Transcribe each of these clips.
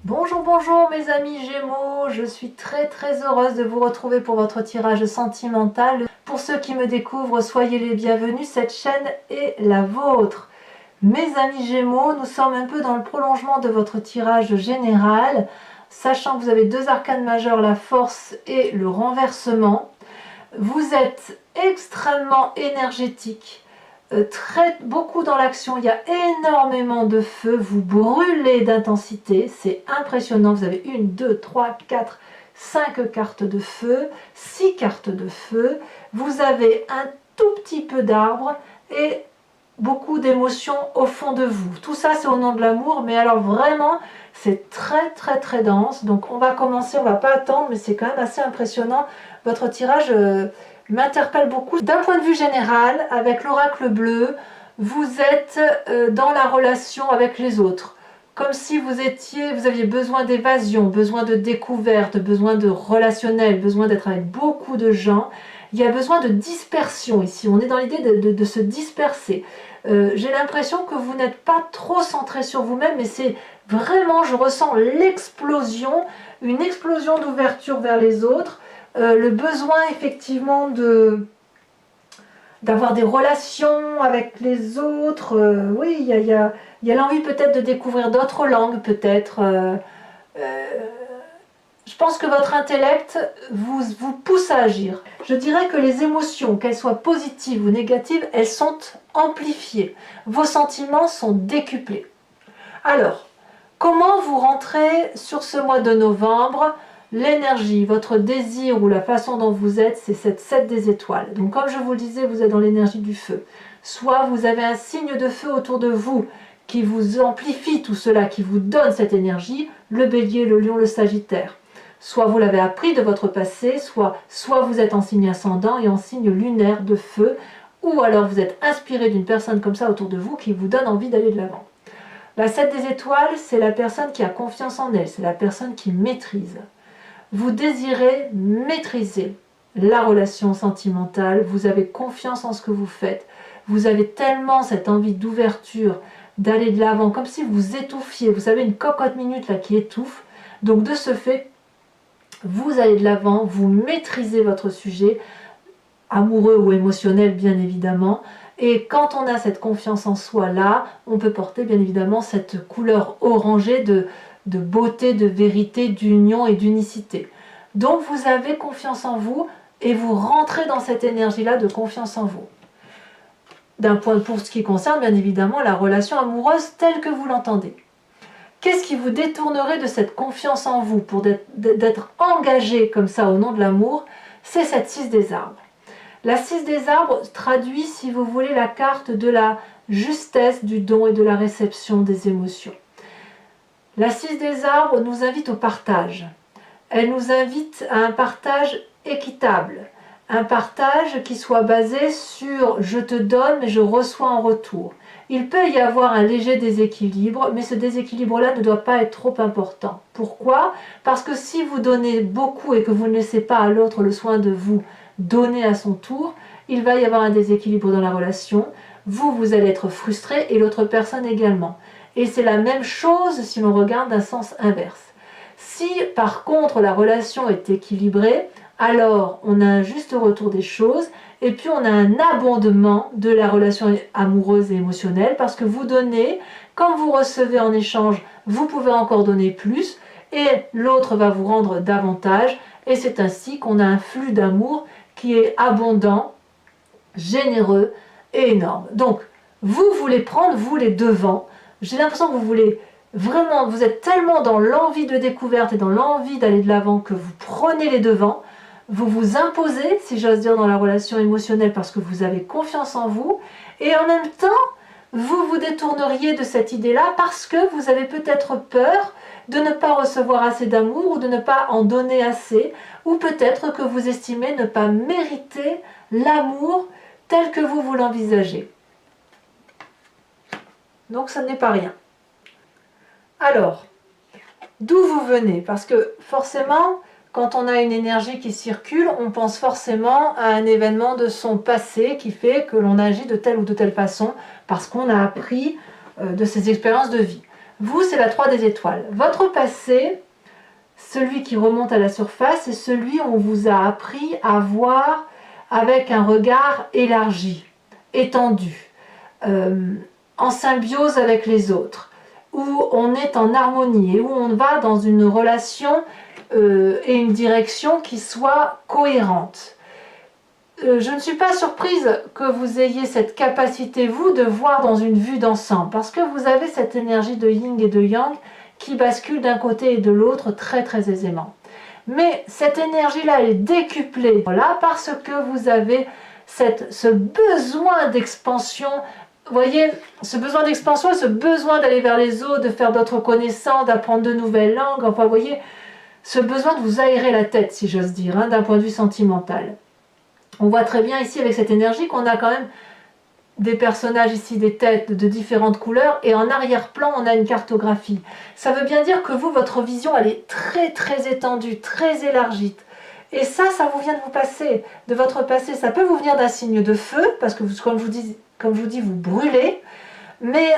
Bonjour, bonjour mes amis Gémeaux, je suis très heureuse de vous retrouver pour votre tirage sentimental. Pour ceux qui me découvrent, soyez les bienvenus, cette chaîne est la vôtre. Mes amis Gémeaux, nous sommes un peu dans le prolongement de votre tirage général, sachant que vous avez deux arcanes majeures, la force et le renversement. Vous êtes extrêmement énergétique. Beaucoup dans l'action, il y a énormément de feu, vous brûlez d'intensité, c'est impressionnant, vous avez 1, 2, 3, 4, 5 cartes de feu, 6 cartes de feu, vous avez un tout petit peu d'arbre et beaucoup d'émotions au fond de vous. Tout ça c'est au nom de l'amour, mais alors vraiment c'est très dense, donc on va commencer, on va pas attendre, mais c'est quand même assez impressionnant, votre tirage m'interpelle beaucoup. D'un point de vue général, avec l'oracle bleu, vous êtes dans la relation avec les autres. Comme si vous aviez besoin d'évasion, besoin de découverte, besoin de relationnel, besoin d'être avec beaucoup de gens. Il y a besoin de dispersion ici. On est dans l'idée de se disperser. J'ai l'impression que vous n'êtes pas trop centré sur vous-même, mais c'est vraiment, je ressens l'explosion, une explosion d'ouverture vers les autres. Le besoin effectivement d'avoir des relations avec les autres, oui, il y a l'envie peut-être de découvrir d'autres langues, peut-être. Je pense que votre intellect vous pousse à agir. Je dirais que les émotions, qu'elles soient positives ou négatives, elles sont amplifiées. Vos sentiments sont décuplés. Alors, comment vous rentrez sur ce mois de novembre? L'énergie, votre désir ou la façon dont vous êtes, c'est cette 7 des étoiles. Donc comme je vous le disais, vous êtes dans l'énergie du feu. Soit vous avez un signe de feu autour de vous qui vous amplifie tout cela, qui vous donne cette énergie, le bélier, le lion, le sagittaire. Soit vous l'avez appris de votre passé, soit vous êtes en signe ascendant et en signe lunaire de feu, ou alors vous êtes inspiré d'une personne comme ça autour de vous qui vous donne envie d'aller de l'avant. La 7 des étoiles, c'est la personne qui a confiance en elle, c'est la personne qui maîtrise. Vous désirez maîtriser la relation sentimentale, vous avez confiance en ce que vous faites, vous avez tellement cette envie d'ouverture, d'aller de l'avant, comme si vous étouffiez, vous savez, une cocotte minute là qui étouffe. Donc de ce fait, vous allez de l'avant, vous maîtrisez votre sujet, amoureux ou émotionnel bien évidemment, et quand on a cette confiance en soi là, on peut porter bien évidemment cette couleur orangée de beauté, de vérité, d'union et d'unicité. Donc vous avez confiance en vous et vous rentrez dans cette énergie-là de confiance en vous. Pour ce qui concerne bien évidemment la relation amoureuse telle que vous l'entendez. Qu'est-ce qui vous détournerait de cette confiance en vous pour d'être engagé comme ça au nom de l'amour? C'est cette 6 des arbres. La 6 des arbres traduit, si vous voulez, la carte de la justesse, du don et de la réception des émotions. La 6 des arbres nous invite au partage. Elle nous invite à un partage équitable, un partage qui soit basé sur « je te donne mais je reçois en retour ». Il peut y avoir un léger déséquilibre, mais ce déséquilibre-là ne doit pas être trop important. Pourquoi? Parce que si vous donnez beaucoup et que vous ne laissez pas à l'autre le soin de vous donner à son tour, il va y avoir un déséquilibre dans la relation. Vous allez être frustré et l'autre personne également. Et c'est la même chose si l'on regarde d'un sens inverse. Si par contre la relation est équilibrée, alors on a un juste retour des choses et puis on a un abondement de la relation amoureuse et émotionnelle parce que vous donnez, quand vous recevez en échange, vous pouvez encore donner plus et l'autre va vous rendre davantage et c'est ainsi qu'on a un flux d'amour qui est abondant, généreux et énorme. Donc vous voulez prendre, vous, les devants. J'ai l'impression que vous voulez vraiment, vous êtes tellement dans l'envie de découverte et dans l'envie d'aller de l'avant que vous prenez les devants, vous vous imposez, si j'ose dire, dans la relation émotionnelle parce que vous avez confiance en vous, et en même temps, vous vous détourneriez de cette idée-là parce que vous avez peut-être peur de ne pas recevoir assez d'amour ou de ne pas en donner assez, ou peut-être que vous estimez ne pas mériter l'amour tel que vous l'envisagez. Donc ça n'est pas rien. Alors, d'où vous venez? Parce que forcément, quand on a une énergie qui circule, on pense forcément à un événement de son passé qui fait que l'on agit de telle ou de telle façon parce qu'on a appris de ses expériences de vie. Vous, c'est la 3 des étoiles. Votre passé, celui qui remonte à la surface, c'est celui où on vous a appris à voir avec un regard élargi, étendu, en symbiose avec les autres, où on est en harmonie et où on va dans une relation et une direction qui soit cohérente. Je ne suis pas surprise que vous ayez cette capacité, vous, de voir dans une vue d'ensemble, parce que vous avez cette énergie de yin et de yang qui bascule d'un côté et de l'autre très très aisément. Mais cette énergie-là est décuplée là parce que vous avez ce besoin d'expansion. Vous voyez, ce besoin d'expansion, ce besoin d'aller vers les autres, de faire d'autres connaissances, d'apprendre de nouvelles langues, enfin vous voyez, ce besoin de vous aérer la tête, si j'ose dire, hein, d'un point de vue sentimental. On voit très bien ici avec cette énergie qu'on a quand même des personnages ici, des têtes de différentes couleurs, et en arrière-plan on a une cartographie. Ça veut bien dire que vous, votre vision, elle est très très étendue, très élargie. Et ça vous vient de vous passer, de votre passé. Ça peut vous venir d'un signe de feu, parce que comme je vous dis, vous brûlez, mais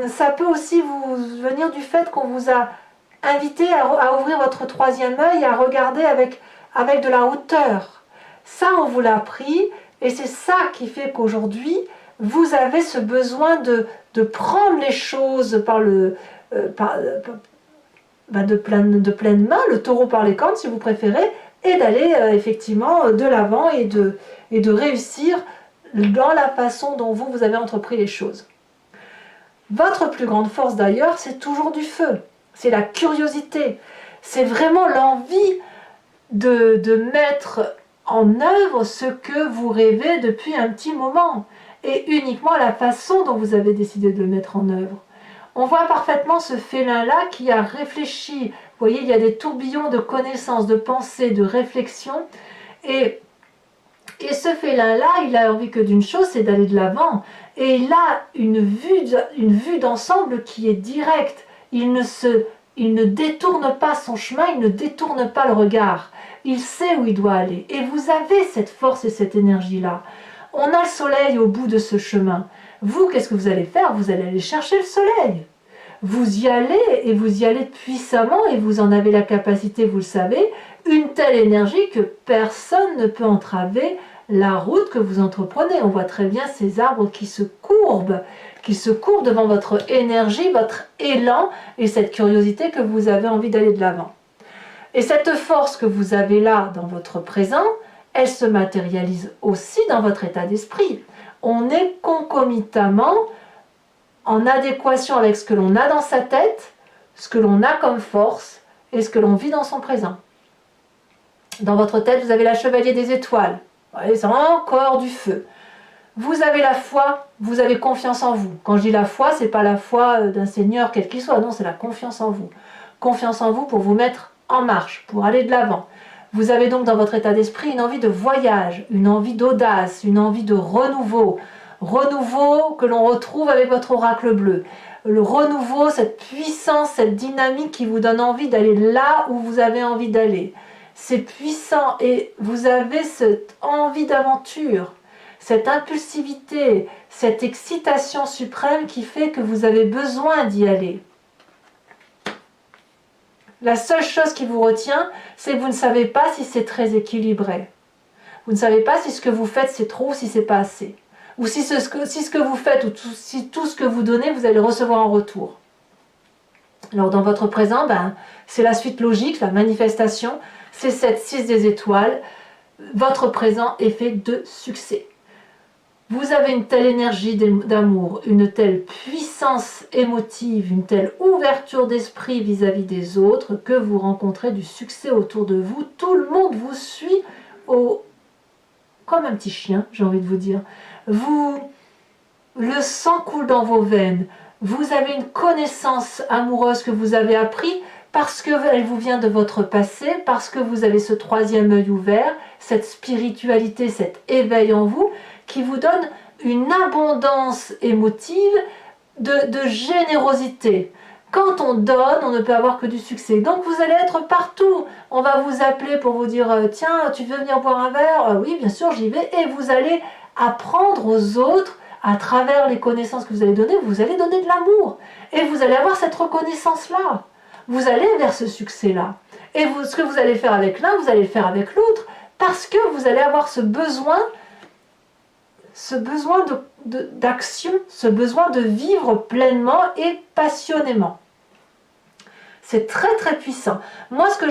ça peut aussi vous venir du fait qu'on vous a invité à ouvrir votre troisième œil, à regarder avec de la hauteur. Ça, on vous l'a appris, et c'est ça qui fait qu'aujourd'hui, vous avez ce besoin de prendre les choses de pleine main, le taureau par les cornes si vous préférez, et d'aller effectivement de l'avant et de réussir dans la façon dont vous avez entrepris les choses. Votre plus grande force d'ailleurs, c'est toujours du feu, c'est la curiosité, c'est vraiment l'envie de mettre en œuvre ce que vous rêvez depuis un petit moment, et uniquement la façon dont vous avez décidé de le mettre en œuvre. On voit parfaitement ce félin-là qui a réfléchi. Vous voyez, il y a des tourbillons de connaissances, de pensées, de réflexions, et ce félin-là, il a envie que d'une chose, c'est d'aller de l'avant, et il a une vue d'ensemble qui est directe. Il ne détourne pas son chemin, il ne détourne pas le regard. Il sait où il doit aller. Et vous avez cette force et cette énergie-là. On a le soleil au bout de ce chemin. Vous, qu'est-ce que vous allez faire? Vous allez aller chercher le soleil. Vous y allez, et vous y allez puissamment, et vous en avez la capacité, vous le savez, une telle énergie que personne ne peut entraver la route que vous entreprenez. On voit très bien ces arbres qui se courbent devant votre énergie, votre élan, et cette curiosité que vous avez envie d'aller de l'avant. Et cette force que vous avez là dans votre présent, elle se matérialise aussi dans votre état d'esprit. On est concomitamment en adéquation avec ce que l'on a dans sa tête, ce que l'on a comme force et ce que l'on vit dans son présent. Dans votre tête, vous avez la chevalier des étoiles. C'est encore du feu. Vous avez la foi, vous avez confiance en vous. Quand je dis la foi, c'est pas la foi d'un seigneur quel qu'il soit, non, c'est la confiance en vous. Confiance en vous pour vous mettre en marche, pour aller de l'avant. Vous avez donc dans votre état d'esprit une envie de voyage, une envie d'audace, une envie de renouveau. Renouveau que l'on retrouve avec votre oracle bleu. Le renouveau, cette puissance, cette dynamique qui vous donne envie d'aller là où vous avez envie d'aller. C'est puissant et vous avez cette envie d'aventure, cette impulsivité, cette excitation suprême qui fait que vous avez besoin d'y aller. La seule chose qui vous retient, c'est que vous ne savez pas si c'est très équilibré. Vous ne savez pas si ce que vous faites c'est trop ou si c'est pas assez. Ou si ce que vous faites ou si tout ce que vous donnez, vous allez recevoir en retour. Alors dans votre présent, c'est la suite logique, la manifestation, c'est cette 6 des étoiles. Votre présent est fait de succès. Vous avez une telle énergie d'amour, une telle puissance émotive, une telle ouverture d'esprit vis-à-vis des autres que vous rencontrez du succès autour de vous. Tout le monde vous suit comme un petit chien, j'ai envie de vous dire. Le sang coule dans vos veines. Vous avez une connaissance amoureuse que vous avez appris parce qu'elle vous vient de votre passé, parce que vous avez ce troisième œil ouvert, cette spiritualité, cet éveil en vous, qui vous donne une abondance émotive de générosité. Quand on donne, on ne peut avoir que du succès. Donc vous allez être partout. On va vous appeler pour vous dire « Tiens, tu veux venir boire un verre ?» Oui, bien sûr, j'y vais. Et vous allez apprendre aux autres à travers les connaissances que vous allez donner de l'amour. Et vous allez avoir cette reconnaissance-là. Vous allez vers ce succès-là. Et ce que vous allez faire avec l'un, vous allez le faire avec l'autre, parce que vous allez avoir ce besoin d'action, ce besoin de vivre pleinement et passionnément. C'est très très puissant. Moi, ce que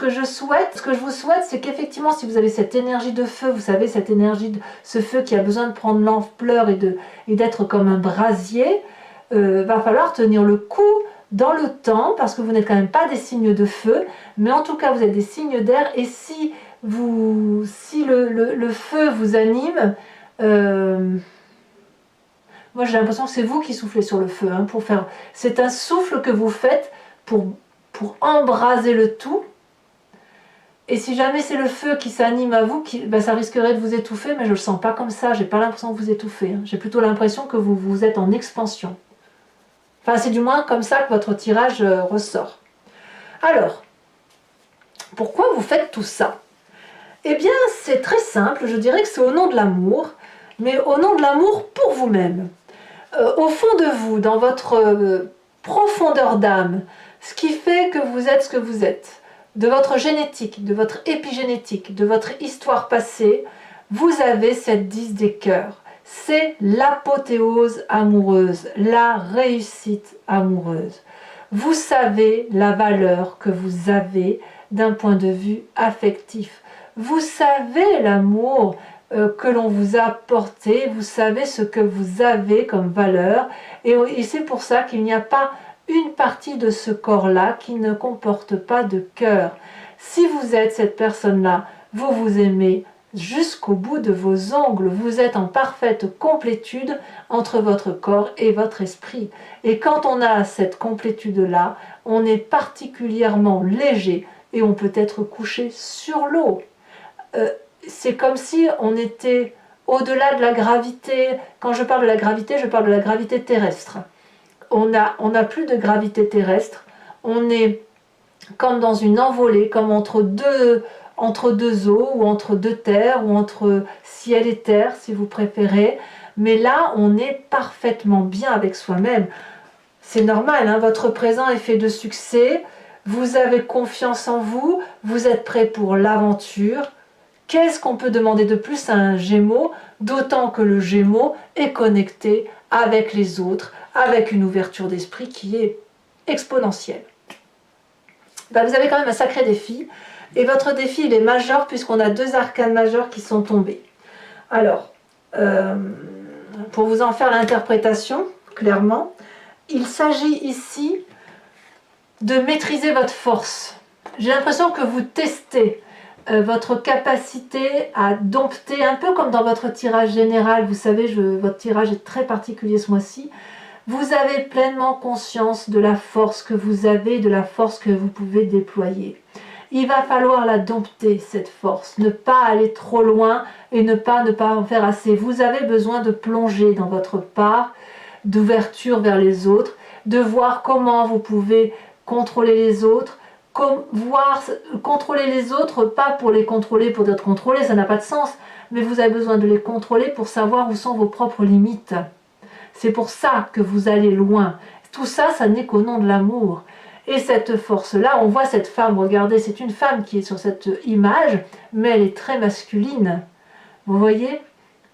je vous souhaite, c'est qu'effectivement, si vous avez cette énergie de feu, vous savez, cette énergie, ce feu qui a besoin de prendre l'ampleur et d'être comme un brasier, va falloir tenir le coup dans le temps, parce que vous n'êtes quand même pas des signes de feu, mais en tout cas, vous êtes des signes d'air, et si le feu vous anime, moi j'ai l'impression que c'est vous qui soufflez sur le feu, hein, c'est un souffle que vous faites pour embraser le tout. Et si jamais c'est le feu qui s'anime à vous, ça risquerait de vous étouffer, mais je ne le sens pas comme ça, j'ai pas l'impression de vous étouffer, hein. J'ai plutôt l'impression que vous êtes en expansion. Enfin, c'est du moins comme ça que votre tirage ressort. Alors, pourquoi vous faites tout ça? Eh bien, c'est très simple, je dirais que c'est au nom de l'amour, mais au nom de l'amour pour vous-même. Au fond de vous, dans votre profondeur d'âme, ce qui fait que vous êtes ce que vous êtes, de votre génétique, de votre épigénétique, de votre histoire passée, vous avez cette 10 des cœurs. C'est l'apothéose amoureuse, la réussite amoureuse. Vous savez la valeur que vous avez d'un point de vue affectif. Vous savez l'amour que l'on vous a porté, vous savez ce que vous avez comme valeur, et c'est pour ça qu'il n'y a pas une partie de ce corps-là qui ne comporte pas de cœur. Si vous êtes cette personne-là, vous vous aimez jusqu'au bout de vos ongles, vous êtes en parfaite complétude entre votre corps et votre esprit. Et quand on a cette complétude-là, on est particulièrement léger et on peut être couché sur l'eau. C'est comme si on était au-delà de la gravité. Quand je parle de la gravité, je parle de la gravité terrestre. On n'a plus de gravité terrestre, on est comme dans une envolée, comme entre deux eaux, ou entre deux terres, ou entre ciel et terre, si vous préférez. Mais là, on est parfaitement bien avec soi-même. C'est normal, hein, votre présent est fait de succès, vous avez confiance en vous, vous êtes prêt pour l'aventure. Qu'est-ce qu'on peut demander de plus à un Gémeaux, d'autant que le Gémeaux est connecté avec les autres, avec une ouverture d'esprit qui est exponentielle. Vous avez quand même un sacré défi, et votre défi il est majeur puisqu'on a 2 arcanes majeurs qui sont tombés. Alors, pour vous en faire l'interprétation, clairement, il s'agit ici de maîtriser votre force. J'ai l'impression que vous testez votre capacité à dompter, un peu comme dans votre tirage général, vous savez, votre tirage est très particulier ce mois-ci, vous avez pleinement conscience de la force que vous avez, de la force que vous pouvez déployer. Il va falloir la dompter, cette force, ne pas aller trop loin et ne pas en faire assez. Vous avez besoin de plonger dans votre part d'ouverture vers les autres, de voir comment vous pouvez contrôler les autres, contrôler les autres, pas pour les contrôler pour être contrôlé, ça n'a pas de sens, mais vous avez besoin de les contrôler pour savoir où sont vos propres limites. C'est pour ça que vous allez loin. Tout ça, ça n'est qu'au nom de l'amour. Et cette force-là, on voit cette femme, regardez, c'est une femme qui est sur cette image, mais elle est très masculine. Vous voyez,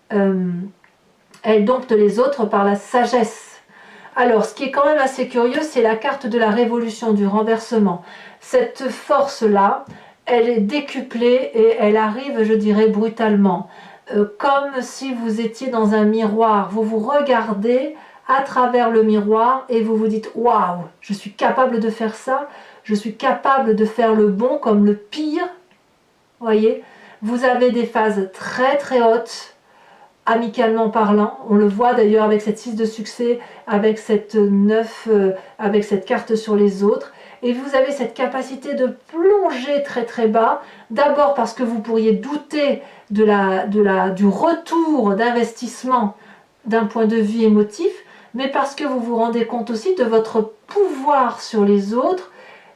elle dompte les autres par la sagesse. Alors, ce qui est quand même assez curieux, c'est la carte de la révolution, du renversement. Cette force-là, elle est décuplée et elle arrive, je dirais, brutalement. Comme si vous étiez dans un miroir. Vous vous regardez à travers le miroir et vous vous dites « Waouh, je suis capable de faire ça, je suis capable de faire le bon comme le pire. » Voyez, vous avez des phases très très hautes, amicalement parlant. On le voit d'ailleurs avec cette 6 de succès, avec cette 9, avec cette carte sur les autres. Et vous avez cette capacité de plonger très très bas, d'abord parce que vous pourriez douter du retour d'investissement d'un point de vue émotif, mais parce que vous vous rendez compte aussi de votre pouvoir sur les autres,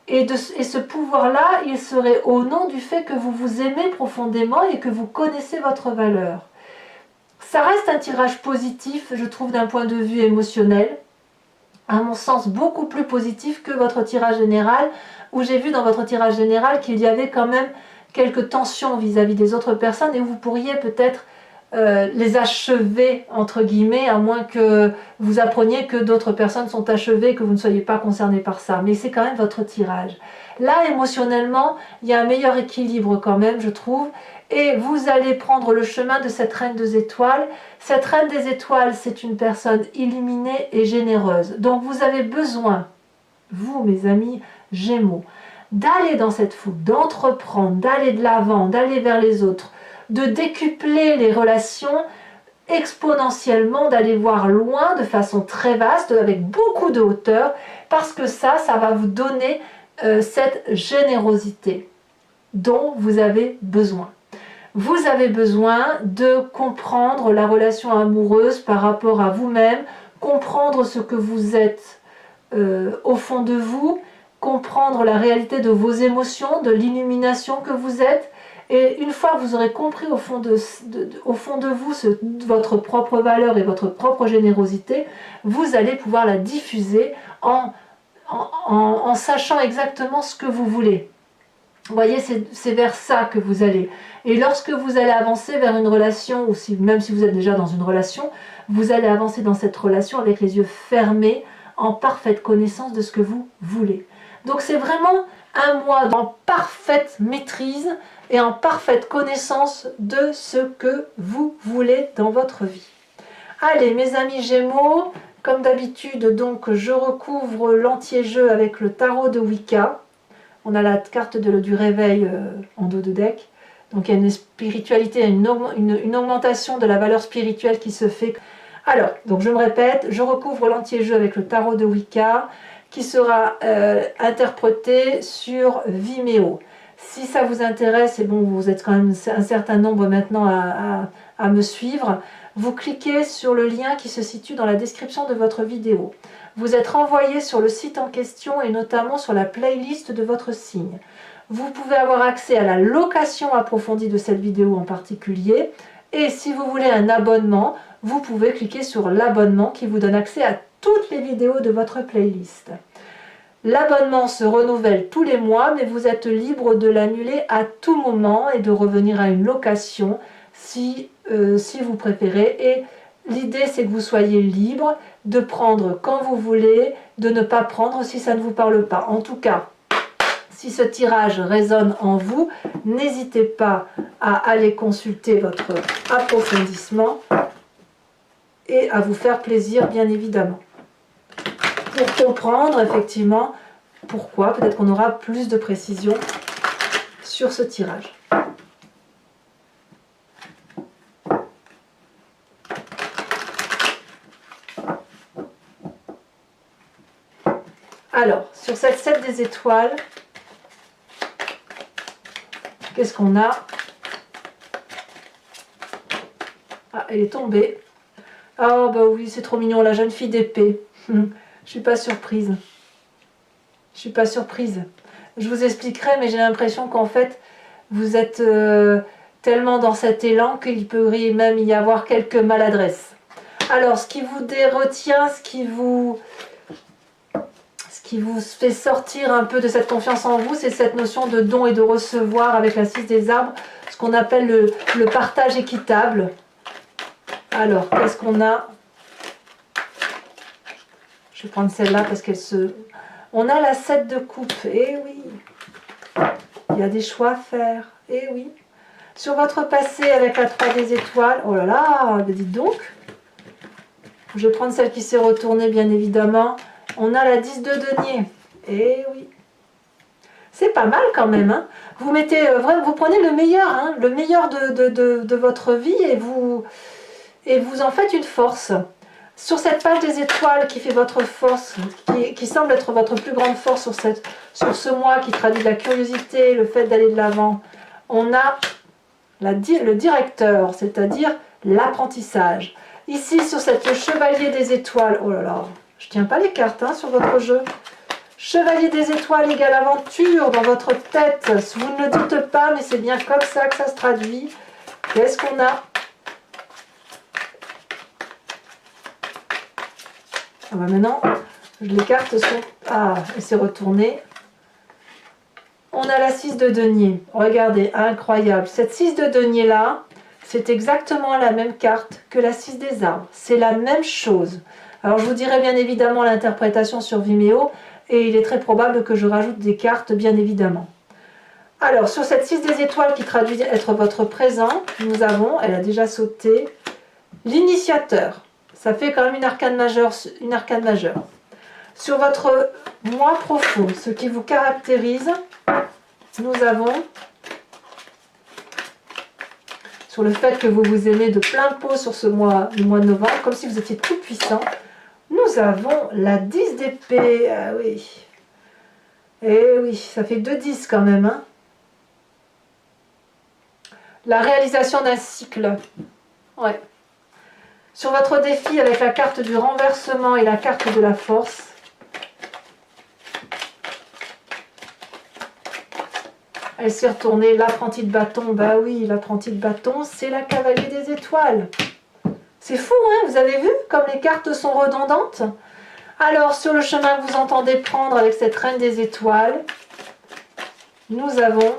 et ce pouvoir-là, il serait au nom du fait que vous vous aimez profondément et que vous connaissez votre valeur. Ça reste un tirage positif, je trouve, d'un point de vue émotionnel. À mon sens, beaucoup plus positif que votre tirage général, où j'ai vu dans votre tirage général qu'il y avait quand même quelques tensions vis-à-vis des autres personnes et vous pourriez peut-être les achever, entre guillemets, à moins que vous appreniez que d'autres personnes sont achevées, que vous ne soyez pas concerné par ça. Mais c'est quand même votre tirage. Là, émotionnellement, il y a un meilleur équilibre quand même, je trouve. Et vous allez prendre le chemin de cette reine des étoiles. Cette reine des étoiles, c'est une personne illuminée et généreuse. Donc vous avez besoin, vous, mes amis Gémeaux, d'aller dans cette foule, d'entreprendre, d'aller de l'avant, d'aller vers les autres, de décupler les relations exponentiellement, d'aller voir loin de façon très vaste, avec beaucoup de hauteur, parce que ça va vous donner cette générosité dont vous avez besoin. Vous avez besoin de comprendre la relation amoureuse par rapport à vous-même, comprendre ce que vous êtes au fond de vous, comprendre la réalité de vos émotions, de l'illumination que vous êtes. Et une fois que vous aurez compris au fond de vous votre propre valeur et votre propre générosité, vous allez pouvoir la diffuser en sachant exactement ce que vous voulez. Vous voyez, c'est vers ça que vous allez. Et lorsque vous allez avancer vers une relation, ou même si vous êtes déjà dans une relation, vous allez avancer dans cette relation avec les yeux fermés, en parfaite connaissance de ce que vous voulez. Donc c'est vraiment un mois en parfaite maîtrise et en parfaite connaissance de ce que vous voulez dans votre vie. Allez, mes amis Gémeaux, comme d'habitude, donc je recouvre l'entier-jeu avec le tarot de Wicca. On a la carte du réveil en dos de deck. Donc il y a une spiritualité, une augmentation de la valeur spirituelle qui se fait. Alors, donc je me répète, je recouvre l'entier-jeu avec le tarot de Wicca qui sera interprété sur Vimeo. Si ça vous intéresse, et bon, vous êtes quand même un certain nombre maintenant à me suivre, vous cliquez sur le lien qui se situe dans la description de votre vidéo. Vous êtes renvoyé sur le site en question et notamment sur la playlist de votre signe. Vous pouvez avoir accès à la location approfondie de cette vidéo en particulier. Et si vous voulez un abonnement, vous pouvez cliquer sur l'abonnement qui vous donne accès à toutes les vidéos de votre playlist. L'abonnement se renouvelle tous les mois, mais vous êtes libre de l'annuler à tout moment et de revenir à une location si vous préférez. Et l'idée, c'est que vous soyez libre de prendre quand vous voulez, de ne pas prendre si ça ne vous parle pas. En tout cas, si ce tirage résonne en vous, n'hésitez pas à aller consulter votre approfondissement et à vous faire plaisir, bien évidemment. Pour comprendre effectivement pourquoi, peut-être qu'on aura plus de précision sur ce tirage. Alors, sur cette 7 des étoiles, qu'est-ce qu'on a? Ah, elle est tombée. Ah, bah oui, c'est trop mignon, la jeune fille d'épée. Je suis pas surprise. Je suis pas surprise. Je vous expliquerai, mais j'ai l'impression qu'en fait, vous êtes tellement dans cet élan qu'il peut même y avoir quelques maladresses. Alors, ce qui vous retient, ce qui vous fait sortir un peu de cette confiance en vous, c'est cette notion de don et de recevoir avec la 6 des arbres, ce qu'on appelle le partage équitable. Alors, qu'est-ce qu'on a? Je vais prendre celle-là parce qu'elle se... On a la 7 de coupe. Eh oui, il y a des choix à faire. Eh oui. Sur votre passé avec la 3 des étoiles, oh là là, dites donc. Je vais prendre celle qui s'est retournée, bien évidemment. On a la 10 de denier. Eh oui. C'est pas mal quand même. Hein. Vous mettez vous prenez le meilleur, hein, le meilleur de votre vie et vous en faites une force. Sur cette page des étoiles qui fait votre force, qui semble être votre plus grande force sur ce mois qui traduit la curiosité, le fait d'aller de l'avant, on a le directeur, c'est-à-dire l'apprentissage. Ici, sur cette chevalier des étoiles, oh là là, je ne tiens pas les cartes hein, sur votre jeu. Chevalier des étoiles égale aventure dans votre tête. Vous ne le dites pas, mais c'est bien comme ça que ça se traduit. Qu'est-ce qu'on a? Ah bah maintenant, les cartes sont... Ah, elle s'est retournée. On a la 6 de denier. Regardez, incroyable. Cette 6 de denier là, c'est exactement la même carte que la 6 des arbres. C'est la même chose. Alors je vous dirai bien évidemment l'interprétation sur Vimeo et il est très probable que je rajoute des cartes bien évidemment. Alors sur cette 6 des étoiles qui traduit être votre présent, nous avons, elle a déjà sauté, l'initiateur. Ça fait quand même une arcane majeure. Sur votre moi profond, ce qui vous caractérise, nous avons, sur le fait que vous vous aimez de plein pot sur ce mois, le mois de novembre, comme si vous étiez tout puissant, nous avons la 10 d'épée. Ah oui. Et oui, ça fait 2 10 quand même. Hein. La réalisation d'un cycle. Ouais. Sur votre défi avec la carte du renversement et la carte de la force, elle s'est retournée, l'apprenti de bâton. Bah oui, l'apprenti de bâton, c'est la cavalier des étoiles. C'est fou, hein? Vous avez vu comme les cartes sont redondantes? Alors, sur le chemin que vous entendez prendre avec cette reine des étoiles, nous avons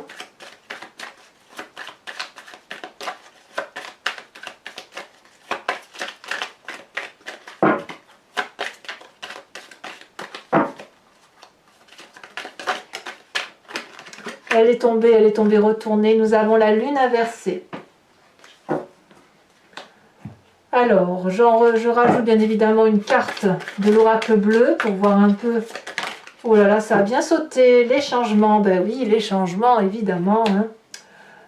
elle est tombée retournée. Nous avons la lune inversée. Alors, je rajoute bien évidemment une carte de l'oracle bleu pour voir un peu. Oh là là, ça a bien sauté. Les changements, ben oui, les changements, évidemment. Hein.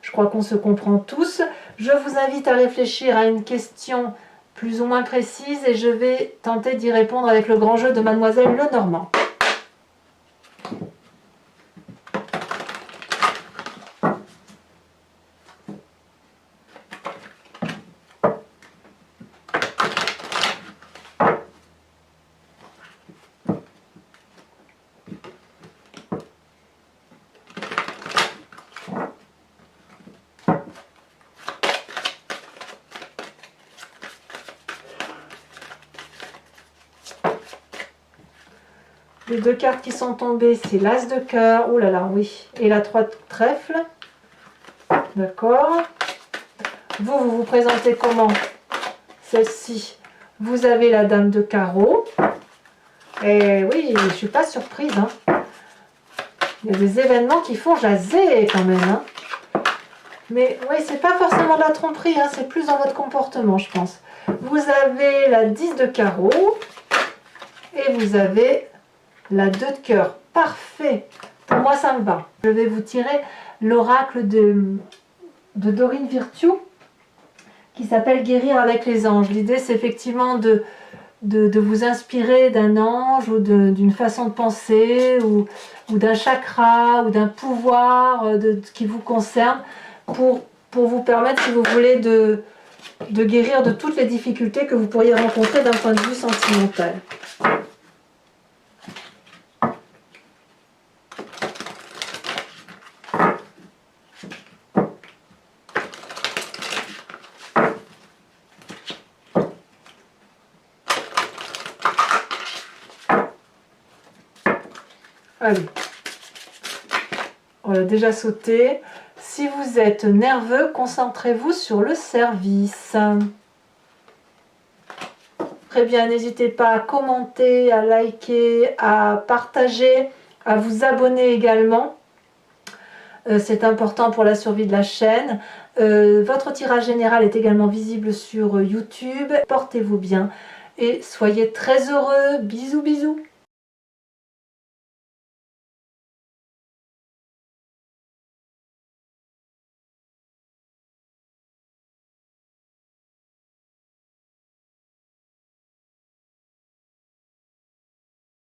Je crois qu'on se comprend tous. Je vous invite à réfléchir à une question plus ou moins précise et je vais tenter d'y répondre avec le grand jeu de Mademoiselle Lenormand. Les 2 cartes qui sont tombées, c'est l'As de cœur, oh là là, oui, et la 3 de trèfle. D'accord. Vous vous présentez comment? Celle-ci, vous avez la dame de carreau. Et oui, je ne suis pas surprise. Hein. Il y a des événements qui font jaser quand même. Hein. Mais oui, c'est pas forcément de la tromperie, hein, c'est plus dans votre comportement, je pense. Vous avez la 10 de carreau. Et vous avez la 2 de cœur. Parfait. Pour moi, ça me va. Je vais vous tirer l'oracle de Dorine Virtue qui s'appelle Guérir avec les anges. L'idée, c'est effectivement de vous inspirer d'un ange ou d'une façon de penser ou d'un chakra ou d'un pouvoir qui vous concerne pour vous permettre, si vous voulez, de guérir de toutes les difficultés que vous pourriez rencontrer d'un point de vue sentimental. Allez, on a déjà sauté. Si vous êtes nerveux, concentrez-vous sur le service. Très bien, n'hésitez pas à commenter, à liker, à partager, à vous abonner également. C'est important pour la survie de la chaîne. Votre tirage général est également visible sur YouTube. Portez-vous bien et soyez très heureux. Bisous, bisous.